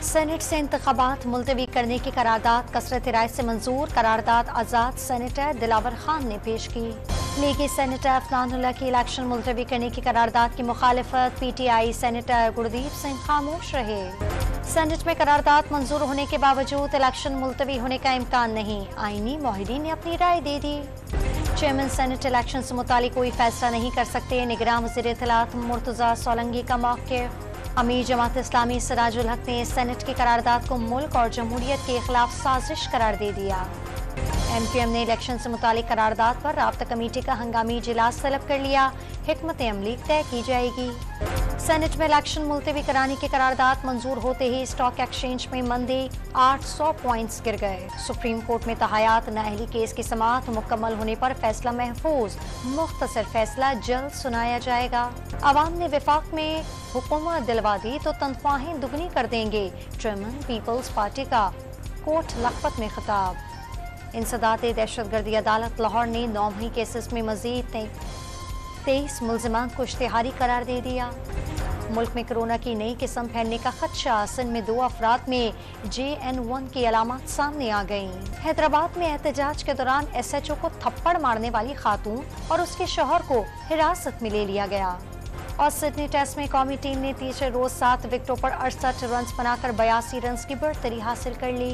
Senate से इंतखाबात मुलतवी करने की करारदाद कसरत राय से मंजूर। करारदाद आज़ाद सेनेटर दिलावर खान ने पेश की। लीगी सेनेटर अफनानुल्लाह की इलेक्शन मुलतवी करने की करारदाद की मुखालिफत। PTI सेनेटर गुरदीप सिंह खामोश रहे। सेनेट में करारदाद मंजूर होने के बावजूद इलेक्शन मुलतवी होने का इम्कान नहीं, आईनी मोहिदीन ने अपनी राय दे दी। चेयरमैन सेनेट इलेक्शन से मुतालिक कोई फैसला नहीं कर सकते, निगरान वज़ीर इत्तलात मुर्तज़ा सोलंकी का मौक़िफ़। अमीर जमात इस्लामी सिराजुल हक ने सेनेट की करारदाद को मुल्क और जमहूरियत के खिलाफ साजिश करार दे दिया। MPM ने इलेक्शन से मुतालिक करारदाद पर राब्ता कमेटी का हंगामी इजलास तलब कर लिया, हिकमत अमली तय की जाएगी। सेनेट में इलेक्शन मुलतवी कराने की करारदाद मंजूर होते ही स्टॉक एक्सचेंज में मंदी, 800 पॉइंट्स गिर गए। सुप्रीम कोर्ट में तहायात नाअहली केस की समाअत मुकम्मल होने पर फैसला महफूज, मुख्तसर फैसला जल्द सुनाया जाएगा। अवाम ने विफाक में हुकूमत दिलवा दी तो तनख्वाहें दुगनी कर देंगे, चेयरमैन पीपल्स पार्टी का कोर्ट लखपत में खिताब। इंसदात दहशतगर्दी अदालत लाहौर ने 9 मई केसेस में मजीद 23 मुल्जिमान को इश्तिहारी करार दे दिया। मुल्क में कोरोना की नई किस्म फैलने का खदशा, सिंध में 2 अफराद में JN1 की अलामत सामने आ गईं। हैदराबाद में एहतजाज के दौरान SHO को थप्पड़ मारने वाली खातून और उसके शौहर को हिरासत में ले लिया गया। और सिडनी टेस्ट में कौमी टीम ने तीसरे रोज 7 विकेटों पर 68 रन बनाकर 82 रन की बढ़तरी हासिल कर ली।